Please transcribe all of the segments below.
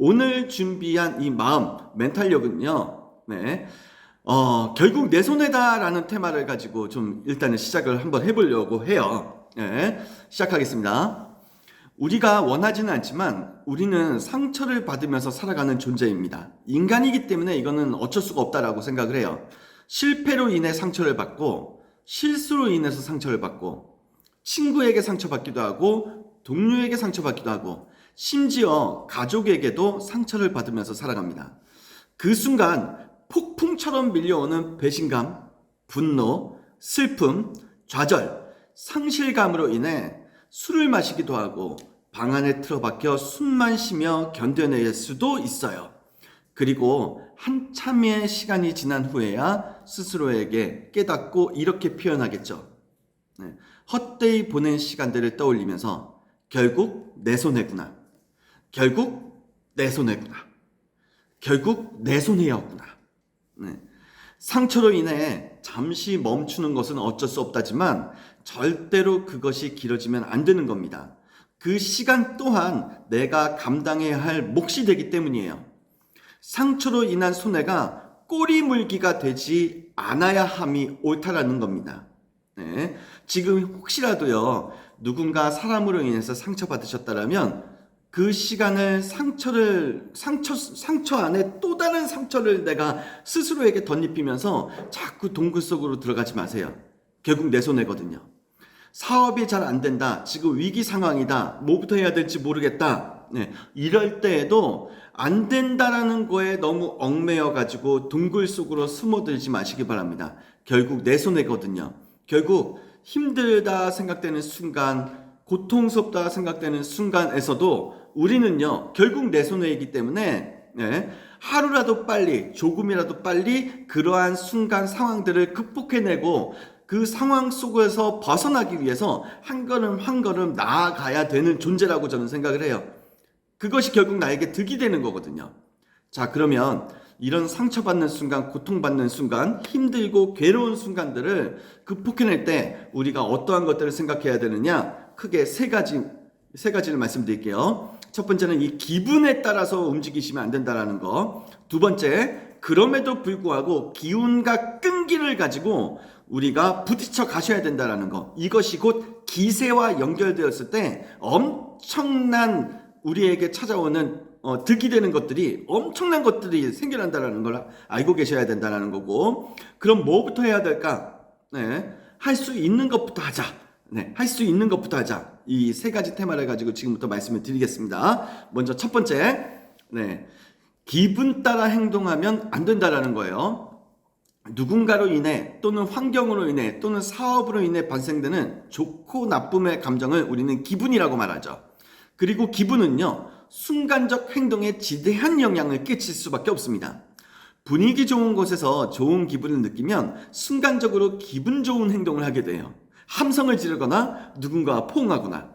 오늘 준비한 이 마음, 멘탈력은요, 네, 결국 내 손에다라는 테마를 가지고 좀 일단은 시작을 한번 해보려고 해요. 네, 시작하겠습니다. 우리가 원하지는 않지만 우리는 상처를 받으면서 살아가는 존재입니다. 인간이기 때문에 이거는 어쩔 수가 없다라고 생각을 해요. 실패로 인해 상처를 받고, 실수로 인해서 상처를 받고, 친구에게 상처받기도 하고, 동료에게 상처받기도 하고, 심지어 가족에게도 상처를 받으면서 살아갑니다. 그 순간 폭풍처럼 밀려오는 배신감, 분노, 슬픔, 좌절, 상실감으로 인해 술을 마시기도 하고 방 안에 틀어박혀 숨만 쉬며 견뎌낼 수도 있어요. 그리고 한참의 시간이 지난 후에야 스스로에게 깨닫고 이렇게 표현하겠죠. 네, 헛되이 보낸 시간들을 떠올리면서 결국 내 손해구나. 결국 내 손해구나. 결국 내 손해였구나. 네. 상처로 인해 잠시 멈추는 것은 어쩔 수 없다지만 절대로 그것이 길어지면 안 되는 겁니다. 그 시간 또한 내가 감당해야 할 몫이 되기 때문이에요. 상처로 인한 손해가 꼬리 물기가 되지 않아야 함이 옳다라는 겁니다. 네. 지금 혹시라도요, 누군가 사람으로 인해서 상처받으셨다라면 그 시간을 상처 안에 또 다른 상처를 내가 스스로에게 덧입히면서 자꾸 동굴 속으로 들어가지 마세요. 결국 내 손해거든요. 사업이 잘 안 된다. 지금 위기 상황이다. 뭐부터 해야 될지 모르겠다. 네, 이럴 때에도 안 된다라는 거에 너무 얽매여 가지고 동굴 속으로 숨어들지 마시기 바랍니다. 결국 내 손해거든요. 결국 힘들다 생각되는 순간, 고통스럽다 생각되는 순간에서도 우리는요, 결국 내 손해이기 때문에 네, 하루라도 빨리, 조금이라도 빨리 그러한 순간 상황들을 극복해내고 그 상황 속에서 벗어나기 위해서 한 걸음 한 걸음 나아가야 되는 존재라고 저는 생각을 해요. 그것이 결국 나에게 득이 되는 거거든요. 자, 그러면 이런 상처받는 순간, 고통받는 순간, 힘들고 괴로운 순간들을 극복해낼 때 우리가 어떠한 것들을 생각해야 되느냐? 크게 세 가지를 말씀드릴게요. 첫 번째는 이 기분에 따라서 움직이시면 안 된다라는 거. 두 번째, 그럼에도 불구하고 기운과 끈기를 가지고 우리가 부딪혀 가셔야 된다라는 거. 이것이 곧 기세와 연결되었을 때 엄청난 우리에게 찾아오는 득이 되는 것들이, 엄청난 것들이 생겨난다라는 걸 알고 계셔야 된다라는 거고. 그럼 뭐부터 해야 될까? 네, 할 수 있는 것부터 하자. 네, 할 수 있는 것부터 하자. 이 세 가지 테마를 가지고 지금부터 말씀을 드리겠습니다. 먼저 첫 번째, 네, 기분 따라 행동하면 안 된다라는 거예요. 누군가로 인해 또는 환경으로 인해 또는 사업으로 인해 발생되는 좋고 나쁨의 감정을 우리는 기분이라고 말하죠. 그리고 기분은요, 순간적 행동에 지대한 영향을 끼칠 수밖에 없습니다. 분위기 좋은 곳에서 좋은 기분을 느끼면 순간적으로 기분 좋은 행동을 하게 돼요. 함성을 지르거나 누군가와 포옹하거나.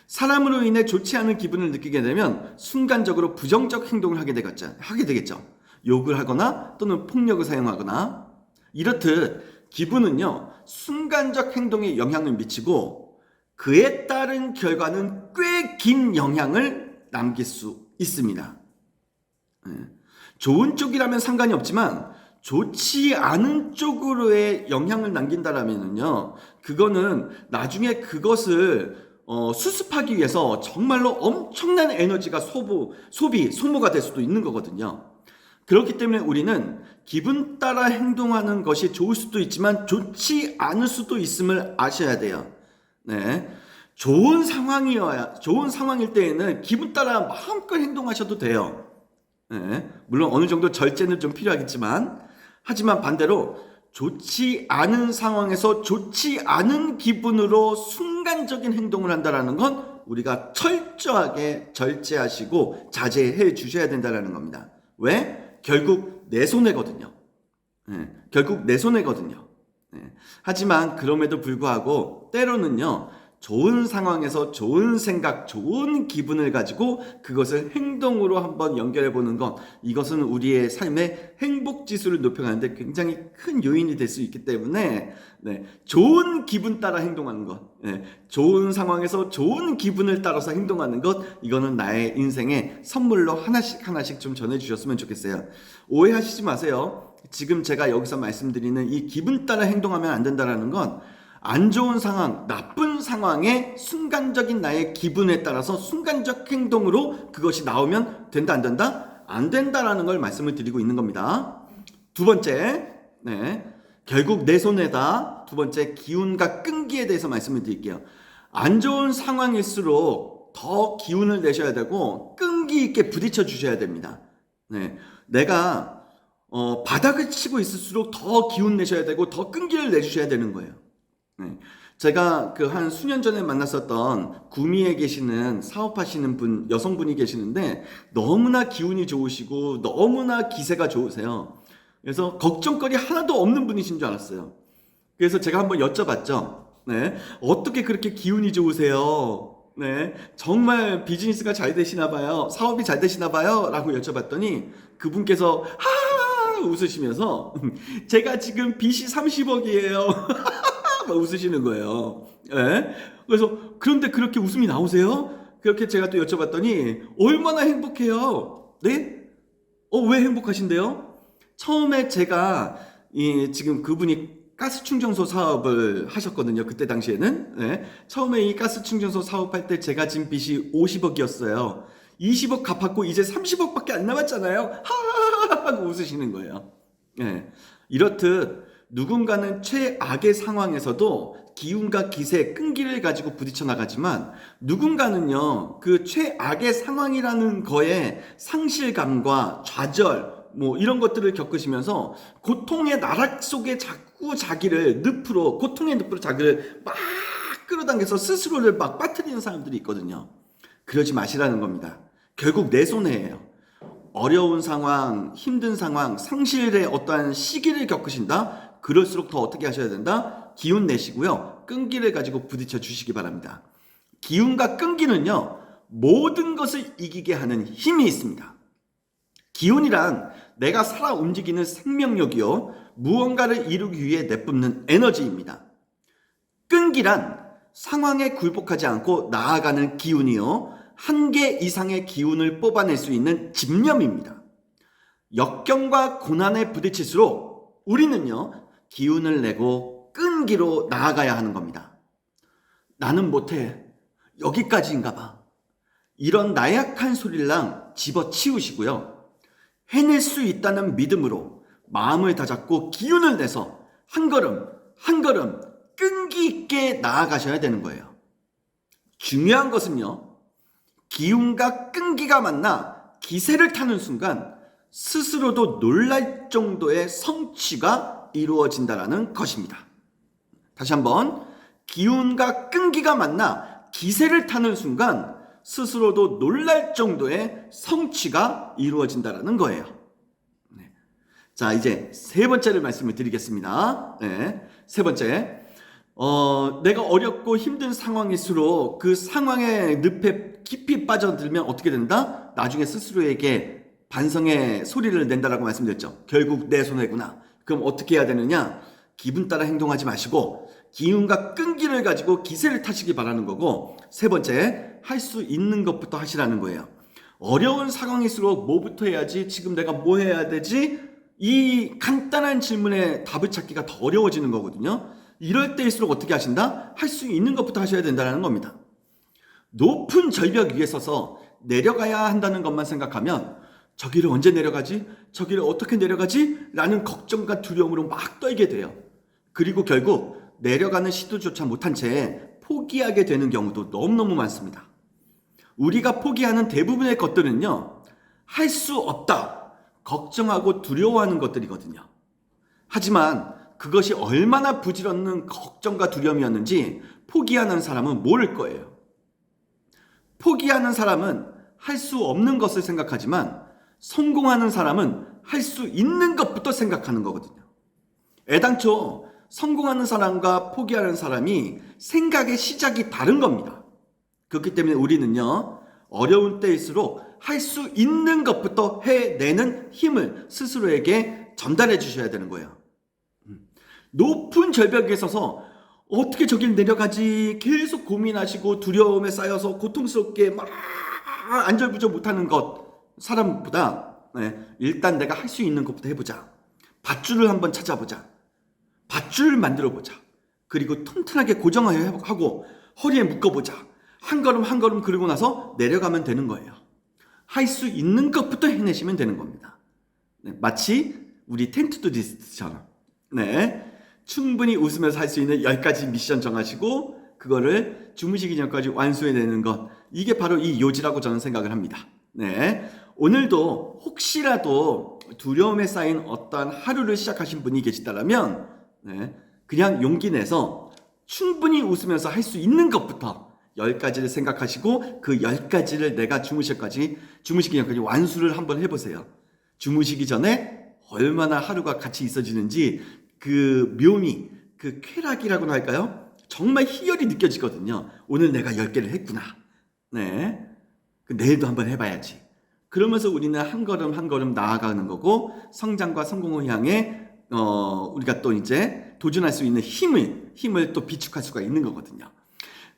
사람으로 인해 좋지 않은 기분을 느끼게 되면 순간적으로 부정적 행동을 하게 되겠죠. 욕을 하거나 또는 폭력을 사용하거나. 이렇듯 기분은요, 순간적 행동에 영향을 미치고 그에 따른 결과는 꽤 긴 영향을 남길 수 있습니다. 좋은 쪽이라면 상관이 없지만 좋지 않은 쪽으로의 영향을 남긴다라면요, 그거는 나중에 그것을 수습하기 위해서 정말로 엄청난 에너지가 소모가 될 수도 있는 거거든요. 그렇기 때문에 우리는 기분 따라 행동하는 것이 좋을 수도 있지만 좋지 않을 수도 있음을 아셔야 돼요. 네. 좋은 상황일 때에는 기분 따라 마음껏 행동하셔도 돼요. 네. 물론 어느 정도 절제는 좀 필요하겠지만, 하지만 반대로 좋지 않은 상황에서 좋지 않은 기분으로 순간적인 행동을 한다는 건 우리가 철저하게 절제하시고 자제해 주셔야 된다는 겁니다. 왜? 결국 내 손해거든요. 네. 결국 내 손해거든요. 네. 하지만 그럼에도 불구하고 때로는요, 좋은 상황에서 좋은 생각, 좋은 기분을 가지고 그것을 행동으로 한번 연결해 보는 것, 이것은 우리의 삶의 행복 지수를 높여가는데 굉장히 큰 요인이 될 수 있기 때문에 좋은 기분 따라 행동하는 것, 좋은 상황에서 좋은 기분을 따라서 행동하는 것, 이거는 나의 인생에 선물로 하나씩 좀 전해주셨으면 좋겠어요. 오해하시지 마세요. 지금 제가 여기서 말씀드리는 이 기분 따라 행동하면 안 된다는 건 안 좋은 상황, 나쁜 상황의 순간적인 나의 기분에 따라서 순간적 행동으로 그것이 나오면 된다, 안 된다? 안 된다라는 걸 말씀을 드리고 있는 겁니다. 두 번째, 결국 내 손에다. 두 번째, 기운과 끈기에 대해서 말씀을 드릴게요. 안 좋은 상황일수록 더 기운을 내셔야 되고 끈기 있게 부딪혀 주셔야 됩니다. 내가 바닥을 치고 있을수록 더 기운 내셔야 되고 더 끈기를 내주셔야 되는 거예요. 제가 그 한 수년 전에 만났었던 구미에 계시는 사업하시는 분, 여성분이 계시는데 너무나 기운이 좋으시고 너무나 기세가 좋으세요. 그래서 걱정거리 하나도 없는 분이신 줄 알았어요. 그래서 제가 한번 여쭤봤죠. 어떻게 그렇게 기운이 좋으세요? 정말 비즈니스가 잘 되시나 봐요. 사업이 잘 되시나 봐요. 라고 여쭤봤더니 그분께서 웃으시면서 제가 지금 빚이 30억이에요. 막 웃으시는 거예요. 그래서 그런데 그렇게 웃음이 나오세요? 그렇게 제가 또 여쭤봤더니 얼마나 행복해요. 네? 왜 행복하신데요? 처음에 제가 지금 그분이 가스 충전소 사업을 하셨거든요. 그때 당시에는. 처음에 이 가스 충전소 사업할 때 제가 진 빚이 50억이었어요. 20억 갚았고 이제 30억밖에 안 남았잖아요. 하고 웃으시는 거예요. 이렇듯 누군가는 최악의 상황에서도 기운과 기세, 끈기를 가지고 부딪혀 나가지만 누군가는요, 그 최악의 상황이라는 거에 상실감과 좌절, 이런 것들을 겪으시면서 고통의 나락 속에 자꾸 자기를 고통의 늪으로 자기를 막 끌어당겨서 스스로를 막 빠뜨리는 사람들이 있거든요. 그러지 마시라는 겁니다. 결국 내 손해예요. 어려운 상황, 힘든 상황, 상실의 어떠한 시기를 겪으신다? 그럴수록 더 어떻게 하셔야 된다? 기운 내시고요. 끈기를 가지고 부딪혀 주시기 바랍니다. 기운과 끈기는요, 모든 것을 이기게 하는 힘이 있습니다. 기운이란 내가 살아 움직이는 생명력이요, 무언가를 이루기 위해 내뿜는 에너지입니다. 끈기란 상황에 굴복하지 않고 나아가는 기운이요, 한계 이상의 기운을 뽑아낼 수 있는 집념입니다. 역경과 고난에 부딪힐수록 우리는요, 기운을 내고 끈기로 나아가야 하는 겁니다. 나는 못해. 여기까지인가 봐. 이런 나약한 소리랑 집어치우시고요. 해낼 수 있다는 믿음으로 마음을 다잡고 기운을 내서 한 걸음 한 걸음 끈기 있게 나아가셔야 되는 거예요. 중요한 것은요, 기운과 끈기가 만나 기세를 타는 순간 스스로도 놀랄 정도의 성취가 이루어진다라는 것입니다. 다시 한번, 기운과 끈기가 만나 기세를 타는 순간 스스로도 놀랄 정도의 성취가 이루어진다라는 거예요. 자, 이제 세 번째를 말씀을 드리겠습니다. 세 번째, 내가 어렵고 힘든 상황일수록 그 상황의 늪에 깊이 빠져들면 어떻게 된다? 나중에 스스로에게 반성의 소리를 낸다라고 말씀드렸죠. 결국 내 손해구나. 그럼 어떻게 해야 되느냐? 기분 따라 행동하지 마시고 기운과 끈기를 가지고 기세를 타시기 바라는 거고, 세 번째, 할 수 있는 것부터 하시라는 거예요. 어려운 상황일수록 뭐부터 해야지? 지금 내가 뭐 해야 되지? 이 간단한 질문에 답을 찾기가 더 어려워지는 거거든요. 이럴 때일수록 어떻게 하신다? 할 수 있는 것부터 하셔야 된다는 겁니다. 높은 절벽 위에 서서 내려가야 한다는 것만 생각하면 저기를 언제 내려가지? 저기를 어떻게 내려가지? 라는 걱정과 두려움으로 막 떨게 돼요. 그리고 결국 내려가는 시도조차 못한 채 포기하게 되는 경우도 너무너무 많습니다. 우리가 포기하는 대부분의 것들은요, 할 수 없다, 걱정하고 두려워하는 것들이거든요. 하지만 그것이 얼마나 부질없는 걱정과 두려움이었는지 포기하는 사람은 모를 거예요. 포기하는 사람은 할 수 없는 것을 생각하지만 성공하는 사람은 할 수 있는 것부터 생각하는 거거든요. 애당초 성공하는 사람과 포기하는 사람이 생각의 시작이 다른 겁니다. 그렇기 때문에 우리는요, 어려운 때일수록 할 수 있는 것부터 해내는 힘을 스스로에게 전달해 주셔야 되는 거예요. 높은 절벽에 서서 어떻게 저길 내려가지 계속 고민하시고 두려움에 쌓여서 고통스럽게 막 안절부절 못하는 것 사람보다 일단 내가 할 수 있는 것부터 해보자. 밧줄을 한번 찾아보자. 밧줄을 만들어보자. 그리고 튼튼하게 고정하고 허리에 묶어보자. 한 걸음 한 걸음 그리고 나서 내려가면 되는 거예요. 할 수 있는 것부터 해내시면 되는 겁니다. 마치 우리 텐투두 리스트처럼 충분히 웃으면서 할 수 있는 10가지 미션 정하시고 그거를 주무시기 전까지 완수해내는 것, 이게 바로 이 요지라고 저는 생각을 합니다. 오늘도 혹시라도 두려움에 쌓인 어떠한 하루를 시작하신 분이 계시다면 그냥 용기 내서 충분히 웃으면서 할 수 있는 것부터 10가지를 생각하시고 그 10가지를 내가 주무시기 전까지 완수를 한번 해보세요. 주무시기 전에 얼마나 하루가 같이 있어지는지 그 묘미, 그 쾌락이라고나 할까요? 정말 희열이 느껴지거든요. 오늘 내가 10개를 했구나. 내일도 한번 해봐야지. 그러면서 우리는 한 걸음 한 걸음 나아가는 거고 성장과 성공을 향해 우리가 또 이제 도전할 수 있는 힘을 또 비축할 수가 있는 거거든요.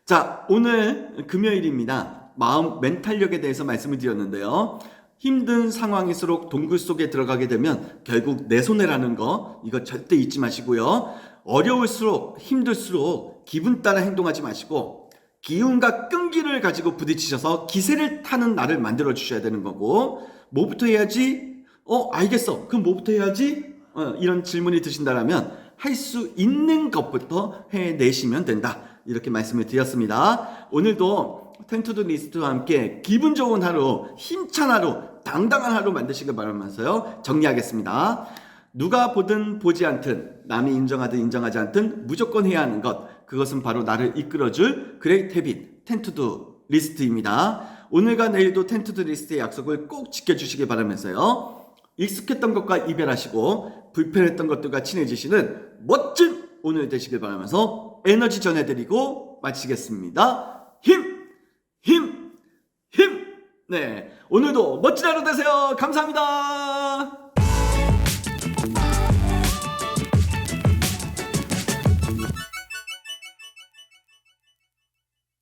자, 오늘 금요일입니다. 마음 멘탈력에 대해서 말씀을 드렸는데요. 힘든 상황일수록 동굴 속에 들어가게 되면 결국 내 손해라는 거, 이거 절대 잊지 마시고요. 어려울수록 힘들수록 기분 따라 행동하지 마시고 기운과 끈기를 가지고 부딪히셔서 기세를 타는 날을 만들어 주셔야 되는 거고, 뭐부터 해야지? 알겠어. 그럼 뭐부터 해야지? 이런 질문이 드신다면 할 수 있는 것부터 해내시면 된다. 이렇게 말씀을 드렸습니다. 오늘도 텐투두 리스트와 함께 기분 좋은 하루, 힘찬 하루, 당당한 하루 만드시길 바라면서요. 정리하겠습니다. 누가 보든 보지 않든 남이 인정하든 인정하지 않든 무조건 해야 하는 것, 그것은 바로 나를 이끌어줄 그레이트 헤빗 텐투두 리스트입니다. 오늘과 내일도 텐투두 리스트의 약속을 꼭 지켜주시길 바라면서요. 익숙했던 것과 이별하시고 불편했던 것들과 친해지시는 멋진 오늘 되시길 바라면서 에너지 전해드리고 마치겠습니다. 힘! 오늘도 멋진 하루 되세요. 감사합니다.